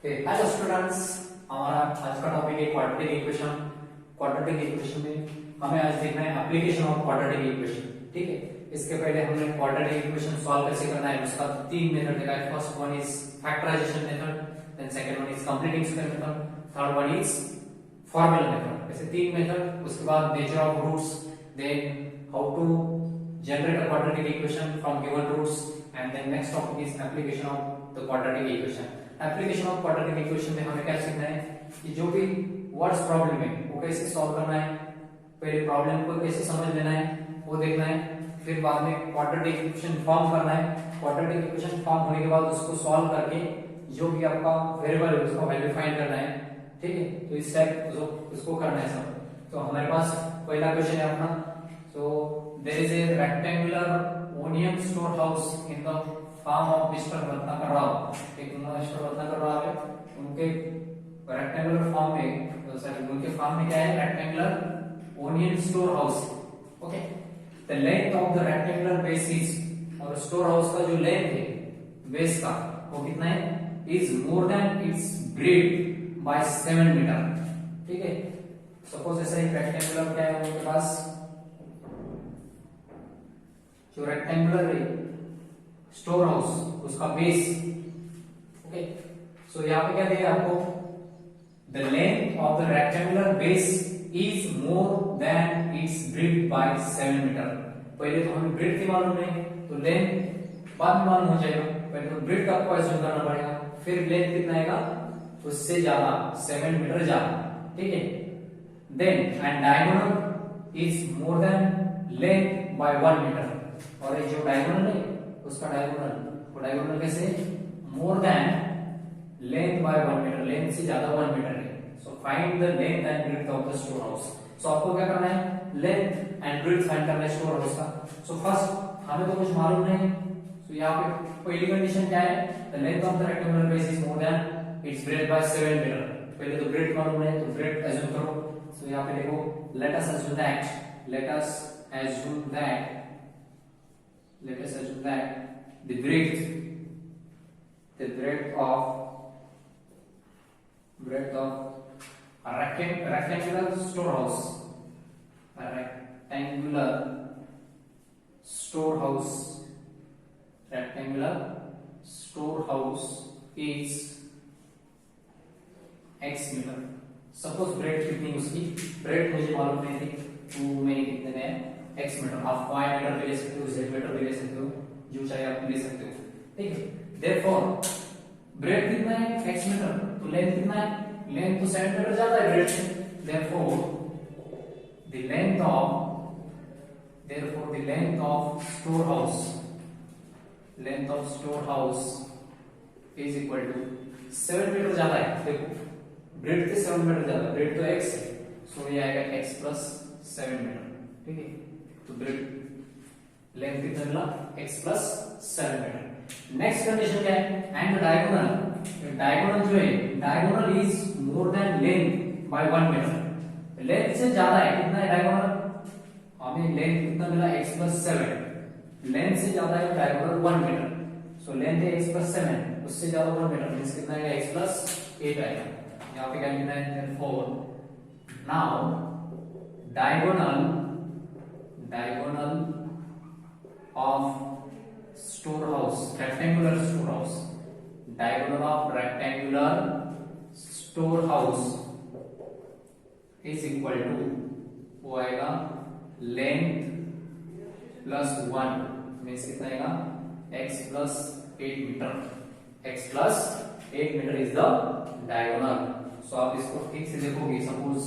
Hello students, हमारा आज का टॉपिक है क्वाड्रेटिक इक्वेशन। क्वाड्रेटिक इक्वेशन में हमें आज देखना है एप्लीकेशन ऑफ क्वाड्रेटिक इक्वेशन। ठीक है, इसके पहले हमने क्वाड्रेटिक इक्वेशन सॉल्व कैसे करना है उसका तीन मेथड देखा है। First one is factorization method, then second one is completing square method, third one is formula method. ऐसे तीन मेथड, उसके बाद nature of roots, then how to generate a quadratic equation from given roots, and then next topic is application of the quadratic equation. application of quadratic equation में हमें क्या सीखना है कि जो भी वर्ड्स प्रॉब्लम है वो कैसे सॉल्व करना है, पहले प्रॉब्लम को कैसे समझ लेना है वो देखना है, फिर बाद में क्वाड्रेटिक इक्वेशन फॉर्म करना है। क्वाड्रेटिक इक्वेशन फॉर्म होने के बाद उसको सॉल्व करके जो भी आपका वेरिएबल है उसका वैल्यू फाइंड करना है। ठीक है, तो इस टाइप उसको करना है सब। तो हमारे पास पहला क्वेश्चन है अपना, so there is a rectangular onion storehouse in the farm of Mr. Ratnakar Rao. एक मिस्टर रत्नाकर राव है, उनके रेक्टेंगुलर फॉर्म में सॉरी उनके फार्म में क्या है, rectangular onion storehouse. Okay, the length of the rectangular base is, और स्टोर हाउस का जो लेंथ है बेस का वो कितना है, is more than its breadth by 7 metre. ठीक है, सपोज ऐसा एक रेक्टेंगुलर क्या है उनके पास, जो रेक्टेंगुलर है स्टोर हाउस उसका बेस। ओके, सो यहाँ पे क्या दिया आपको, the length of the rectangular base is more than its breadth by 7 metre. पहले तो हमें ब्रेड की मालूम नहीं, तो लेंथ बाद में मालूम हो जाएगा। पहले तो ब्रेड का आपको एज्यूम करना पड़ेगा, फिर लेंथ कितना आएगा उससे ज्यादा 7 मीटर ज्यादा। ठीक है, then and diagonal is more than length by 1 metre. और ये जो डायगोनल है उसका डायगोनल कैसे, more than length by 1 metre, length से ज्यादा 1 मीटर है। So find the length and breadth of the store house. So आपको क्या करना है, लेंथ एंड ब्रेड्थ फाइंड करना है स्टोर हाउस का। सो फर्स्ट हमें तो कुछ मालूम नहीं, सो यहाँ पे पहली कंडीशन क्या है, the length of the rectangular base is more than its breadth by 7 metre. पहले तो ब्रेड्थ मालूम है तो ब्रेड्थ एज्यूम करो। सो यहाँ पे देखो, let us assume that the breadth of a rectangular storehouse is x metre. Suppose breadth कितनी उसकी, ब्रेड मुझे मालूम नहीं थी, तो मैंने कितने में x मीटर, आप y मीटर भी ले सकते हो, z मीटर भी ले सकते हो, जो चाहे आप ले सकते हो। ठीक है, देयरफॉर ब्रेड कितना है x मीटर, तो लेंथ कितना है, लेंथ तो 7 मीटर ज्यादा है ब्रेड से। Therefore the length of storehouse is equal to 7 metre ज्यादा है। देखो ब्रेड से 7 मीटर ज्यादा, ब्रेड तो x है, सो ये आएगा x प्लस 7 मीटर। ठीक है, तो ब्रेड लेंथ कितना मिला, x plus 7 metre. Next condition क्या है, एंड डायगोनल जो है, diagonal is more than length by 1 metre. Length से ज्यादा है, कितना है डायगोनल, हमें लेंथ कितना मिला, x प्लस 7, लेंथ से ज्यादा है डायगोनल 1 मीटर। सो लेंथ है x प्लस 7, उससे ज्यादा 1 मीटर, मींस कितना है, x प्लस 8 आएगा। यहाँ पे क्या लिखना है, therefore now diagonal of storehouse, rectangular storehouse, diagonal of rectangular storehouse is equal to, वो आएगा length plus 1 मीन्स कितना आएगा, x plus 8 metre. x plus 8 metre is the diagonal। So आप इसको ठीक से देखोगे, suppose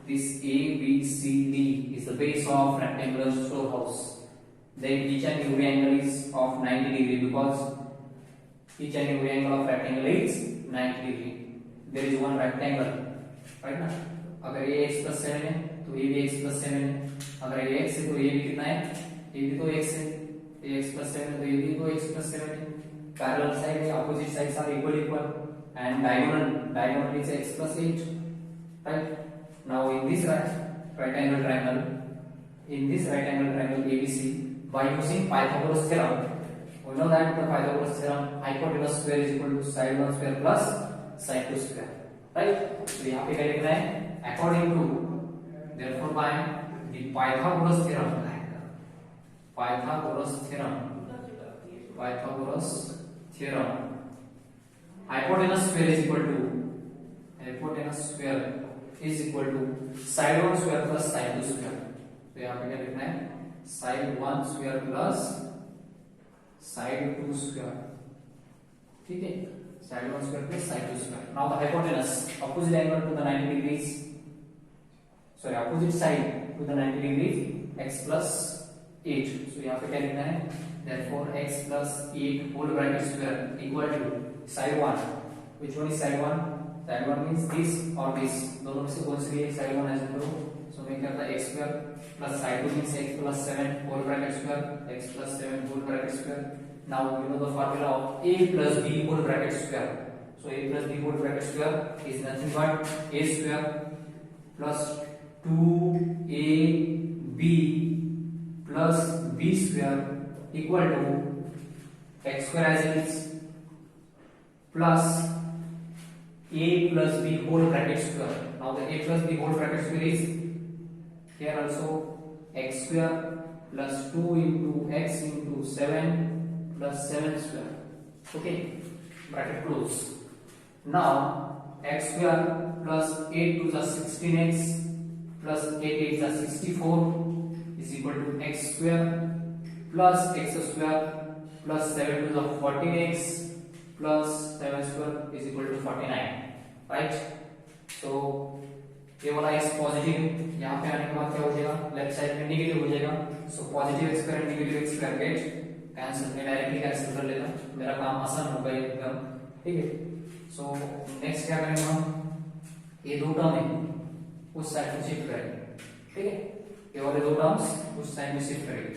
this A, B, C, D is the base of rectangular storehouse. Then each and every angle is of 90 degree, because each and every angle of rectangle is 90 degree. There is one rectangle, right ना? अगर ये x plus 7 है तो ये भी x plus 7 है, अगर ये x है तो ये भी कितना है, ये भी तो x है, ये x plus 7 है तो ये भी तो x plus 7 है। Parallel side है, opposite sides are equal, and diagonal is x plus 8, right? Now in this right angle triangle ABC, by using Pythagoras theorem, we know that the Pythagoras theorem, hypotenuse square is equal to side 1 square plus side 2 square, right. तो यहाँ पे क्या लिखना है, according to therefore by the Pythagoras theorem, Pythagoras theorem, hypotenuse square is equal to side 1 square plus side 2 square। तो यहाँ पे क्या लिखना है, side 1 square plus side 2 square, ठीक है, side 1 square plus side 2 square। Now the hypotenuse, opposite angle to the 90 degrees, sorry opposite side to the 90 degrees, x plus 8। so यहाँ पे क्या लिखना है, therefore x plus 8 whole bracket square equal to side 1, which one is side 1, side 1 means this or this, दोनों में से कौन सी है, side 1 ऐसे करो, so मैं क्या करता x square plus side 2 means x plus 7 whole bracket square, x plus 7 whole bracket square। now you know the formula of a plus b whole bracket square, so a plus b whole bracket square is nothing but a square plus 2ab plus b square equal to x square as it is plus a plus b whole bracket square। now the a plus b whole bracket square is here also x square plus 2 into x into 7 plus 7 square, okay, bracket close। now x square plus 8 to the 16x plus 8 8 the 64 is equal to x square plus x square plus 7 to the 14x plus 7 square is equal to 49, right। so ये वाला x positive, यहाँ पे आने के बाद क्या हो जाएगा, लेफ्ट साइड में नेगेटिव हो जाएगा, so positive x square negative x square get cancel, मैं डायरेक्टली कैंसिल कर लेता, मेरा काम आसान हो गया एकदम, ठीक है। सो नेक्स्ट क्या करेंगे हम, ये दो टर्म है उस साइड में शिफ्ट करेंगे, ठीक है, ये वाले दो टर्म्स उस साइड में शिफ्ट करेंगे।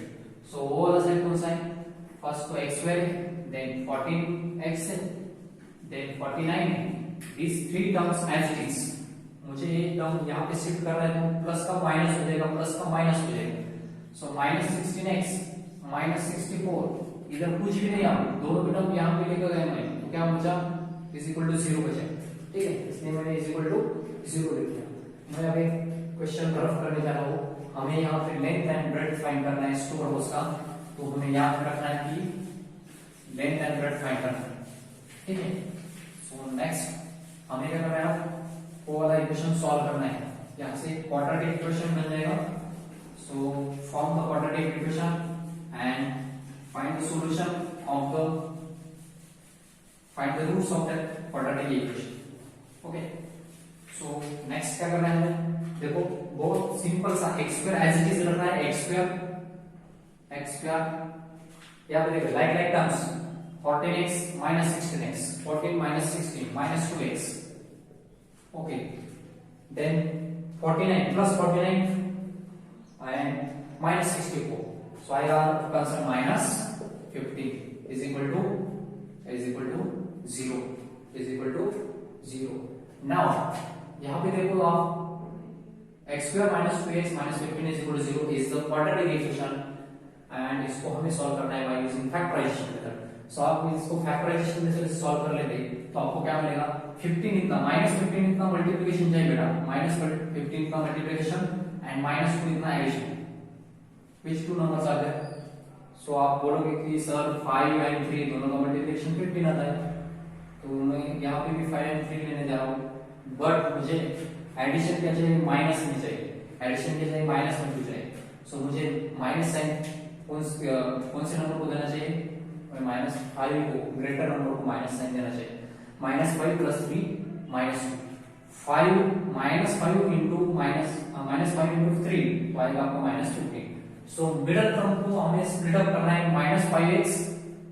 सो वो वाला साइड कौन सा है, फर्स्ट तो x स्क्वायर है, देन 14x है, देन 49 है, these three terms as it is। मुझे ये टर्म यहाँ पे शिफ्ट कर रहा है तो प्लस का माइनस हो जाएगा, प्लस का माइनस हो जाएगा, सो माइनस 16x माइनस 64, इधर कुछ भी नहीं, आप दोनों के टर्म यहाँ पे लेकर गए मैं, तो क्या बचा, इज इक्वल टू 0 बचा, ठीक है, इसलिए मैंने इज इक्वल टू 0 लिख दिया। मैं अभी क्वेश्चन रफ करने जा रहा हूँ, हमें यहाँ पे लेंथ एंड ब्रेड्थ फाइंड करना है स्टोर हाउस का, तो हमें याद रखना है कि लेंथ एंड ब्रेड्थ फाइंड करना है, ठीक है। सो नेक्स्ट हमें क्या करना है, वो वाला इक्वेशन सॉल्व करना है, यहाँ से क्वाड्रेटिक इक्वेशन बन जाएगा। So form the quadratic equation and find the solution of the, find the roots of that quadratic equation, okay. So next क्या करना है हमें, देखो बहुत सिंपल सा, x square as it is रखना है, x स्क्वायर या फिर देखो like terms 14x minus 16x, 14 minus 16 minus 2x, okay, then 49 plus 49 and minus 64, so I have consider minus 50 is equal to 0, is equal to 0। now यहाँ पे देखो आप x square minus 2x minus 15 is equal to 0 is the quadratic equation and इसको हमें solve करना है by using factorization method। सो आप इसको फैक्टराइजेशन मेथड से सॉल्व कर लेते तो आपको क्या मिलेगा, 15 इतना माइनस 15 इतना मल्टीप्लिकेशन चाहिए बेटा, माइनस 15 इतना मल्टीप्लिकेशन एंड माइनस 2 इतना addition, which two numbers are there. So आप बोलोगे कि सर 5 एंड 3 दोनों का मल्टीप्लिकेशन 15 आता है, तो मैं यहाँ पे भी 5 एंड 3 लेने जा रहा हूँ, बट मुझे एडिशन क्या चाहिए, माइनस में चाहिए, एडिशन क्या चाहिए, माइनस में चाहिए। सो मुझे माइनस साइन कौन से नंबर को देना चाहिए, माइनस 5 को, ग्रेटर नंबर को माइनस साइन देना चाहिए, minus 5 plus 3 minus 5 minus 5 into minus 5 into 3 तो आएगा आपका माइनस 15। सो मिडल टर्म को हमें स्प्लिट अप करना है, minus 5x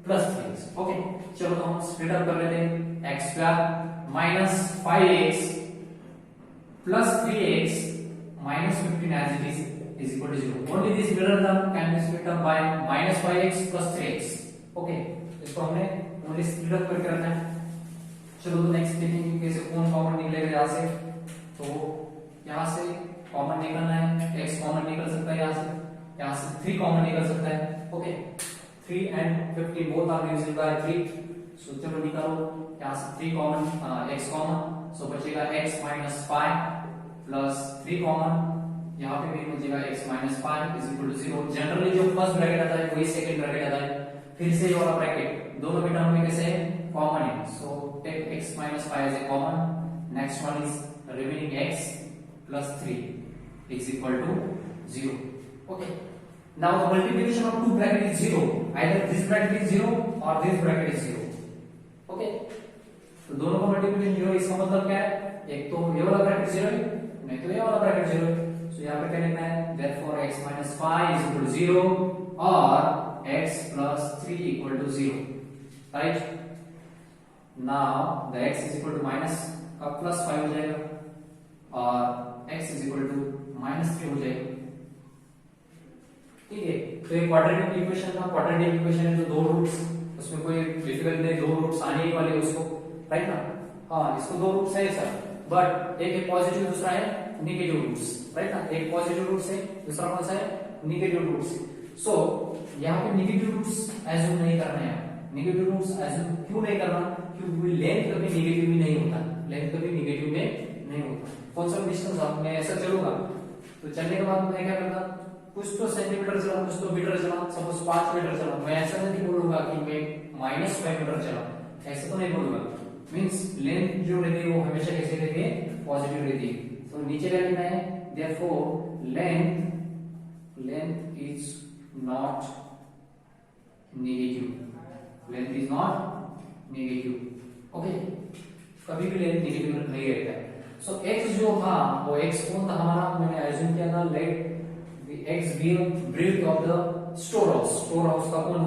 plus 3x, okay. चलो तो हम स्प्लिट अप कर लेते हैं, x square minus 5x plus 3x minus 15 as it is equal to 0। only this middle term can be split up by minus 5x plus 3x, okay. इसको हमने only split up करके रखना है। चलो तो नेक्स्ट देखेंगे कैसे कौन कॉमन निकलेगा यहाँ से, तो यहाँ से कॉमन निकलना है, x कॉमन निकल सकता है यहाँ से 3 कॉमन निकल सकता है, okay. 3 and 15 both are divisible by 3, so चलो निकालो, यहाँ से 3 कॉमन, x कॉमन, सो बचेगा x माइनस 5 प्लस 3 कॉमन, यहाँ पे भी बचेगा x minus 5 is equal to 0। Generally जो फर्स्ट ब्रैकेट आता है वही सेकंड ब्रैकेट आता है, फिर से ये वाला ब्रैकेट दोनों के टर्म में कैसे है, कॉमन है, so take x minus 5 as a common, next one is remaining x plus 3 is equal to 0। Okay, now the multiplication of two bracket is 0, either this bracket is 0 or this bracket is 0। Okay, तो दोनों का multiplication 0, इसका मतलब क्या है, एक तो ये वाला ब्रैकेट 0 है, नहीं तो ये वाला ब्रैकेट 0 है, सो यहाँ पे क्या लिखना है, therefore x minus 5 is equal to 0 और x plus 3 equal to 0, right? Now the x is equal to minus का प्लस 5 हो जाएगा और x is equal to minus 3 हो जाएगा। ठीक है, तो ये क्वाड्रेटिक इक्वेशन था, क्वाड्रेटिक इक्वेशन है तो दो रूट्स, उसमें कोई डिफिकल्ट नहीं, दो रूट्स आने ही वाले उसको, राइट ना? हाँ, इसको दो रूट्स है सर, बट एक है पॉजिटिव, दूसरा है नेगेटिव रूट्स, राइट ना? एक पॉजिटिव रूट्स है, दूसरा कौन सा है, नेगेटिव रूट्स। सो यहाँ पे नेगेटिव रूट्स एज्यूम नहीं करना है, नेगेटिव रूट्स एज्यूम क्यों नहीं करना, क्योंकि लेंथ कभी नेगेटिव में नहीं होता, लेंथ कभी नेगेटिव में नहीं होता। कौन सा डिस्टेंस मैं ऐसा चलूंगा तो चलने के बाद मैं क्या करता, कुछ तो सेंटीमीटर चला, कुछ तो मीटर चला, सपोज 5 मीटर चला, मैं ऐसा नहीं बोलूंगा कि मैं -5 मीटर चला, ऐसा तो नहीं बोलूंगा। मींस लेंथ जो रहती है वो हमेशा कैसे रहती है, पॉजिटिव रहती है। तो नीचे क्या लिखना है, therefore length is not negative, length is not negative. Okay, कभी भी लेंथ नेगेटिव नहीं रहता है। सो x जो था वो x कौन था हमारा, मैंने एज्यूम किया था late x be breadth of the storehouse, storehouse का कौन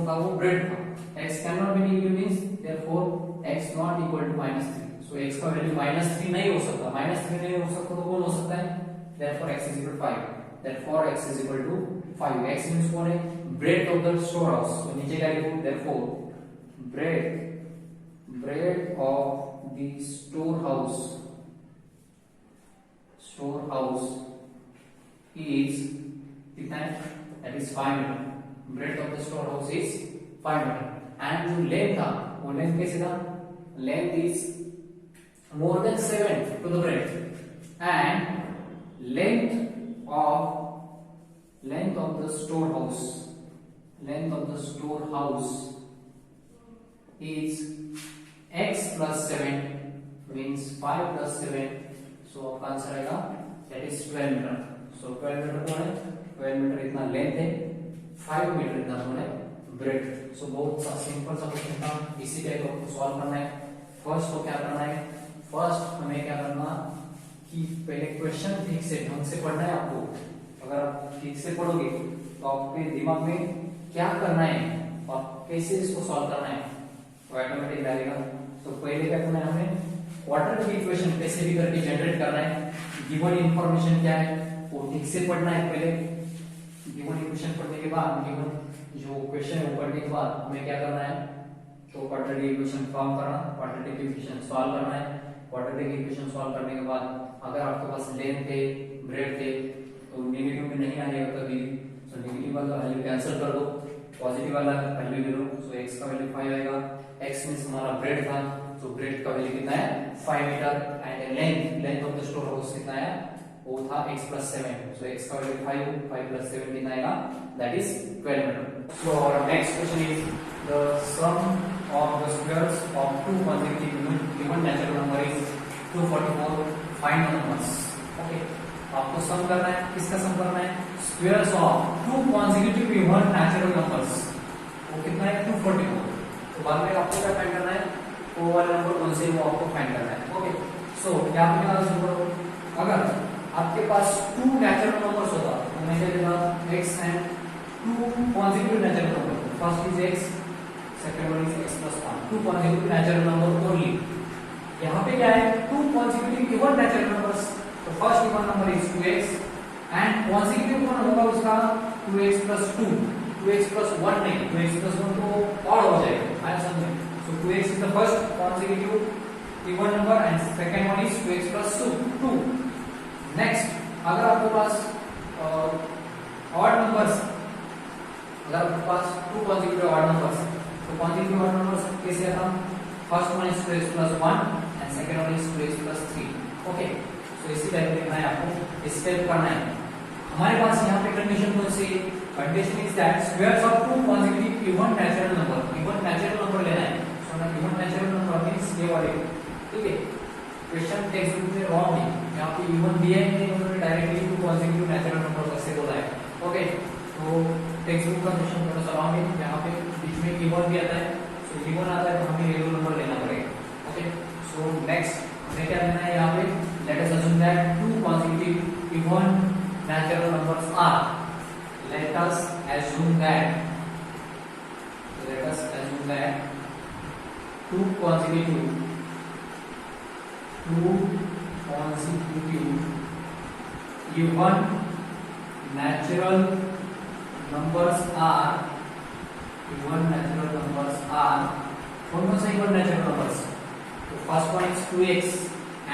था वो breadth था। x cannot be negative means therefore x not equal to -3, so x का वैल्यू -3 नहीं हो सकता, -3 नहीं हो सकता तो कौन हो सकता है, therefore x is equal to 5, therefore x is equal to 5। x means कौन है, breadth of the storehouse, तो नीचे क्या लिखूं, therefore breadth of the storehouse is कितना है, that is 5 metre, breadth of the storehouse is 5 metre. and जो length था वो लेंथ कैसे था, length is more than 7 to the breadth and length of the storehouse is x plus 7 means 5 plus 7, so आपका answer आएगा that is 12 metre. so 12 metre कौन है, 12 metre इतना लेंथ है, 5 मीटर इतना कौन है, ब्रेथ। सो बहुत सा सिंपल सा क्वेश्चन था, इसी टाइप को सॉल्व करना है। फर्स्ट तो क्या करना है, फर्स्ट हमें क्या करना कि पहले क्वेश्चन ठीक से ढंग से पढ़ना है आपको। अगर आप ठीक से पढ़ोगे तो आपके दिमाग में क्या करना है और कैसे इसको सॉल्व करना है तो ऑटोमेटिक आएगा। तो पहले क्या करना है, हमें क्वाड्रेटिक इक्वेशन कैसे भी करके जनरेट करना है। गिवन इंफॉर्मेशन क्या है वो ठीक से पढ़ना है। पहले गिवन इक्वेशन पढ़ने के बाद, गिवन जो क्वेश्चन है वो पढ़ने के बाद हमें क्या करना है, तो क्वाड्रेटिक इक्वेशन फॉर्म करना, क्वाड्रेटिक इक्वेशन सॉल्व करना है। क्वाड्रेटिक इक्वेशन सॉल्व करने के बाद अगर आपके पास लेंथ है, ब्रेड्थ है तो नेगेटिव में नहीं आएगा कभी, तो नेगेटिव वाला वैल्यू कैंसिल कर दो, पॉजिटिव वाला वैल्यू ले लो। सो x का वैल्यू 5 आएगा। x मींस हमारा ब्रेड था, तो ब्रेड का वैल्यू कितना है, 5 metre. And length of the store house कितना है, वो था x plus 7, so x का वैल्यू 5 plus 7 कितना आएगा, that is 12 metre. So our next question is the sum of the squares of two consecutive given natural number is 244, find the numbers। okay, आपको सम करना है, किसका सम करना है, squares of two consecutive even natural numbers, वो कितना है 244। तो बाद में आपको क्या फाइंड करना है, वो वाले नंबर कौन से वो आपको फाइंड करना है। ओके, सो क्या आपने कहा शुरू, अगर आपके पास टू नेचुरल नंबर्स होता तो मैं क्या लिखा, x and two consecutive natural number, first is x, second one is x plus 1, two consecutive natural number only. यहाँ पे क्या है, two consecutive even natural numbers, तो first even number is 2x and consecutive कौन होगा उसका 2x plus 2, 2x plus 1 नहीं, 2x plus 1 तो और हो जाएगा, आया समझे। So 2x is the first consecutive even number and second one is 2x plus 2। Next, अगर आपके पास ऑड नंबर्स अगर आपके पास टू कॉन्जिक्यूटिव ऑड नंबर्स, तो कॉन्जिक्यूटिव ऑड नंबर्स कैसे आता है? First one is 2x plus 1 and second one is 2x plus 3. Okay, so इसी टाइप लिखना है आपको, स्टेप करना है. हमारे पास यहाँ पे कंडीशन कौन सी? Condition is that squares of two consecutive even natural number. Even natural number लेना है. सो ना इवन नेचुरल नंबर मींस ये वाले, ठीक है. क्वेश्चन टेक्स्ट बुक में रॉन्ग है, यहाँ पे इवन दिया ही नहीं, उन्होंने directly two consecutive natural number ऐसे बोला है. ओके, तो टेक्स्ट बुक का क्वेश्चन थोड़ा सा रॉन्ग है. यहाँ पे बीच में इवन भी आता है, सो इवन आता है तो हमें रियल नंबर लेना पड़ेगा. ओके, सो नेक्स्ट हमें क्या लेना है यहाँ पे? Let us assume that to consecutive even natural numbers are. Let us assume that two consecutive even natural numbers are कौन सा even natural numbers? तो first one is 2x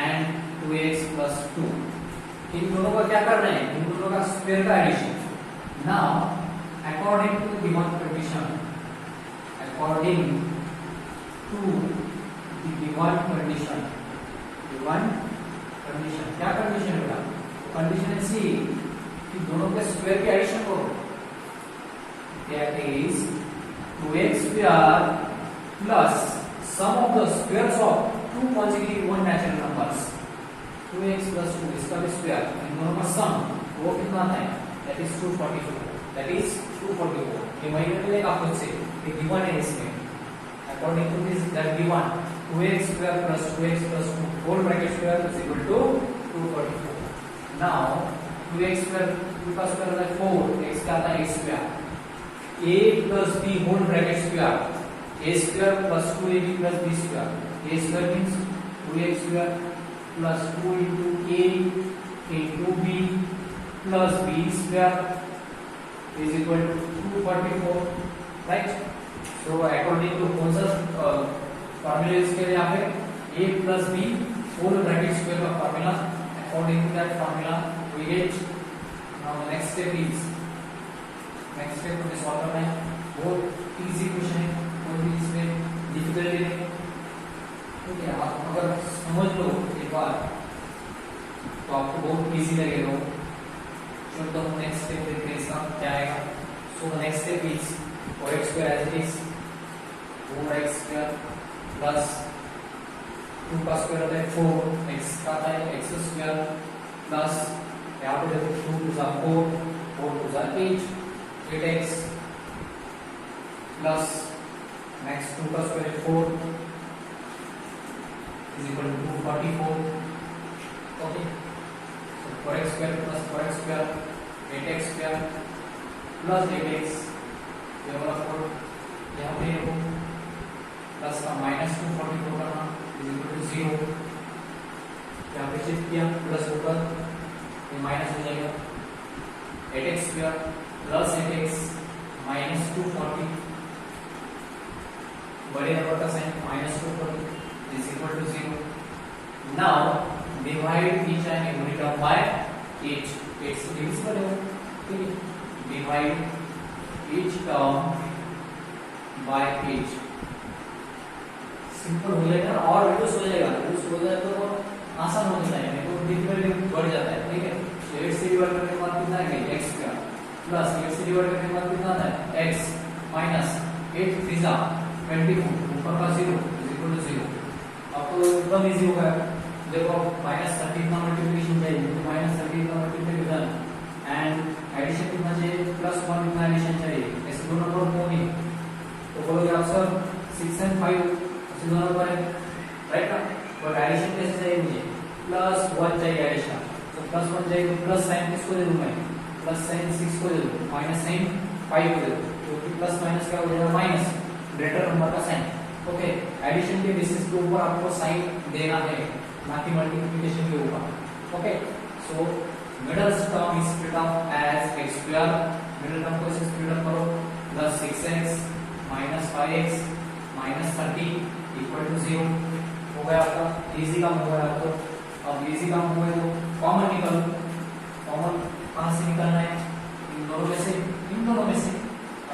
and 2x plus 2. इन दोनों का क्या करना है? इन दोनों का स्क्वायर का addition. Now according to the given condition क्या कंडीशन होगा? कंडीशन है सी कि दोनों के स्क्वायर के एडिशन को, that is 2x square plus sum of the squares of two consecutive even natural numbers. 2x plus 2 इसका भी स्क्वायर, इन दोनों का सम वो कितना आता है? That is 244. ये महीने मिलेगा खुद से, ये गिवन है इसमें. According to this that given 2x square plus 2x plus 2 whole bracket square is equal to 244. Now 2x square 2 का स्क्वायर होता है 4, x का आता है a square, a plus b whole bracket square, a square plus 2ab plus b square. a square means 2x square plus 2 into a into b plus b square is equal to 244, right? So according to कौन सा formula use किया यहाँ पे? a plus b whole bracket square का formula. According to that formula we get. Now the next step हमें solve करना है. बहुत इजी क्वेश्चन है, कोई भी इसमें डिफिकल्टी नहीं है. ठीक है, आप अगर समझ लो एक बार तो आपको बहुत इजी लगेगा. चलो तो नेक्स्ट स्टेप देखते हैं इसका क्या आएगा. So the next step is for x square as it is 4x square plus 2 का स्क्वायर होता है 4, x का आता है x स्क्वायर प्लस यहाँ पे देखो 2 2 4 4 2 8 8x प्लस नेक्स्ट 2 का square 4 is equal to 244. Okay, so 4x square plus 4x square 8x square plus 8x ये वाला 4 यहाँ पे प्लस का माइनस 244 करना is equal to 0. यहाँ पे शिफ्ट किया प्लस ऊपर ये माइनस हो जाएगा. 8x square plus 8x minus 240 बड़े नंबर का sign minus 240 is equal to 0. Now divide each and every term by 8. 8 से divisible है, ठीक है. Divide each term by 8. Simple हो जाएगा और रिड्यूस हो जाएगा. रिड्यूस हो जाए तो आसान हो जाता है, नहीं तो डिफिकल्टी बढ़ जाता है. ठीक है, 8 से डिवाइड करने के बाद कितना आएगा? x का प्लस 8 से डिवाइड करने के बाद कितना आता है? x माइनस 8 3 24 ऊपर का 0 is equal to 0. आपको एकदम इजी होगा. देखो -13 का मल्टीप्लिकेशन चाहिए तो -13 का मल्टीप्लिकेशन एंड एडिशन कितना चाहिए? +1 का एडिशन चाहिए. ऐसे दोनों नंबर को नहीं तो बोलोगे आप सर 6 and 5 ऐसे दोनों नंबर है, राइट ना. बट एडिशन कैसे चाहिए? मुझे +1 चाहिए एडिशन. तो +1 चाहिए तो प्लस साइन किसको दे दूं मैं? प्लस साइन 6 को दे दूं, माइनस साइन 5 को दे दूं. तो प्लस माइनस क्या हो जाएगा? माइनस ग्रेटर नंबर का साइन. ओके, एडिशन के बेसिस के ऊपर आपको साइन देना है, ना कि मल्टीप्लिकेशन के ऊपर. Okay, so middle term is split up as x square. Middle term को स्प्लिट अप करो plus 6x minus 5x minus 30 equal to 0 हो गया आपका. इजी काम हो गया आपको. अब इजी काम हो गया तो कॉमन निकालो. कॉमन कहां से निकालना है? इन दोनों में से.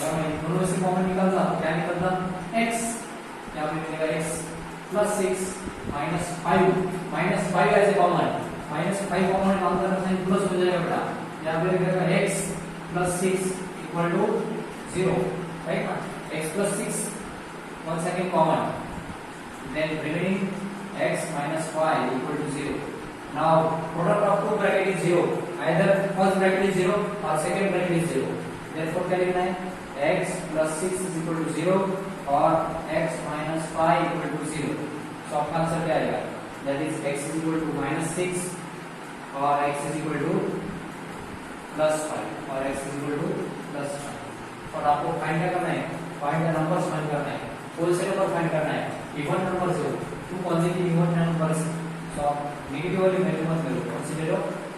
अगर मैं दोनों में से कॉमन निकालता तो क्या निकलता, x, यहाँ पे मिलेगा x प्लस 6 माइनस 5 ऐसे कॉमन, -5 कॉमन निकालता है साइन प्लस हो जाएगा बेटा, यहाँ पे लिखेगा x plus 6 equal to 0, right ना, x plus 6 1 second common, then remaining x minus 5 equal to 0. Now product of two bracket is 0. Either first bracket is 0 or second bracket is 0. Therefore क्या लिखना है, x plus 6 is equal to 0 और x minus 5 equal to 0. So आपका answer क्या आएगा, that is x is equal to minus 6 और x is equal to plus 5 और x is equal to plus 5. और आपको फाइंड क्या करना है, फाइंड द नंबर्स फाइंड करना है, होल से नंबर फाइंड करना है, इवन नंबर से two positive even numbers, so negative वाली वैल्यू मत लो, कंसीडर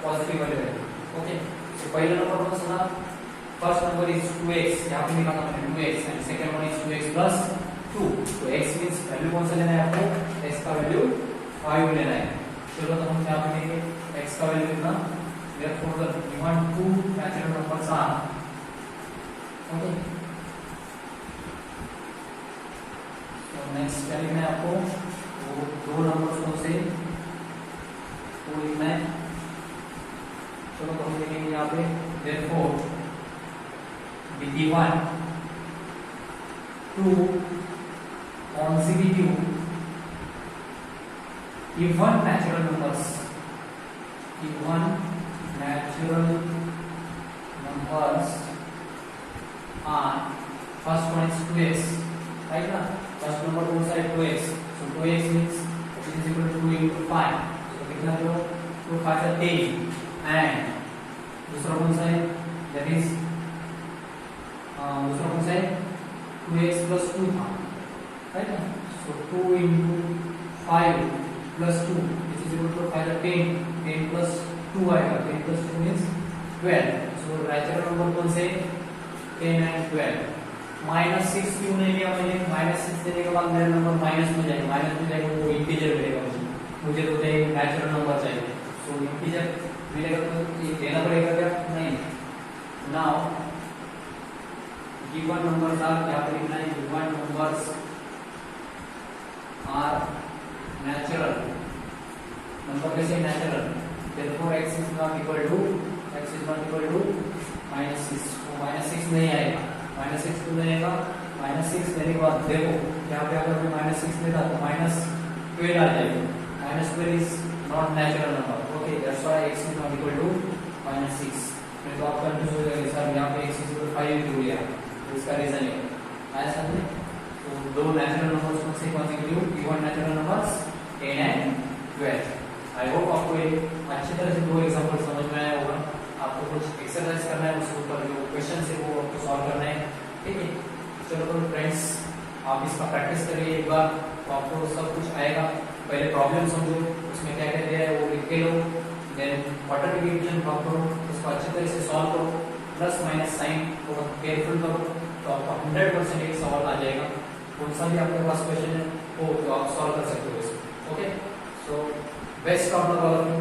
पॉजिटिव वाली वैल्यू, ओके। सो पहला नंबर कौन सा था, फर्स्ट नंबर इज 2x, यहां पे निकाला मैंने 2x and second one is 2x plus 2, तो x मींस वैल्यू कौन सा लेना है आपको, x का वैल्यू 5 लेना है। चलो तो हम क्या करेंगे, x का वैल्यू कितना, therefore the given two natural numbers are, okay. Next क्या लिखना है आपको, वो दो नंबर्स कौन से, वो लिखना है। चलो तो हम लिखेंगे यहाँ पे therefore the given two consecutive even natural numbers are, first one is 2x, right ना, फर्स्ट नंबर कौन सा है 2x, so 2x means it is equal to 2 into 5, so कितना जो 2 5 है 10, and दूसरा कौन सा है, that is दूसरा कौन सा है 2x plus 2 था, right ना, so 2 into 5 plus 2 which is equal to 5 है 10 plus 2 आएगा, 10 plus 2 means 12, so natural number कौन से 10 and 12, -6 क्यों नहीं लिया मैंने, -6 देने के बाद मेरा नंबर माइनस में जाएगा, वो इंटीजर मिलेगा मुझे तो एक नेचुरल नंबर चाहिए, सो इंटीजर मिलेगा तो ये देना पड़ेगा क्या, नहीं। नाउ गिवन नंबर्स आर, क्या लिखना है, given numbers are natural, number कैसे natural, therefore x is not equal to -6, वो -6 नहीं आएगा, -6 क्यों नहीं आएगा, -6 लेने के बाद देखो यहाँ पे अगर मैं -6 लेता तो -12 आ जाएगा, -12 is not natural number, okay, that's why x is not equal to -6। फिर तो आप कंफ्यूज हो जाएंगे सर यहाँ पे x इज इक्वल टू 5 क्यों लिया, तो इसका रीजन है आया समझे। तो दो नेचुरल नंबर्स कौन से consecutive even natural numbers 10 and 12। I hope आपको ये अच्छी तरह से दो एग्जांपल समझ में आया होगा। आपको कुछ एक्सरसाइज करना है, उसके ऊपर जो क्वेश्चन है वो आपको सॉल्व करना है, ठीक है। चलो तो फ्रेंड्स आप इसका प्रैक्टिस करिए एक बार, तो आपको सब कुछ आएगा। पहले प्रॉब्लम समझो, उसमें क्या क्या दिया है वो लिख के लो, देन क्वाड्रेटिक इक्वेशन ड्रॉ करो, उसको अच्छी तरह से सॉल्व करो, प्लस माइनस साइन को केयरफुल करो, तो आपका 100% एक सवाल आ जाएगा। कौन सा भी आपके पास क्वेश्चन है वो तो आप सॉल्व कर सकते हो इसको, okay. So best of luck all of you.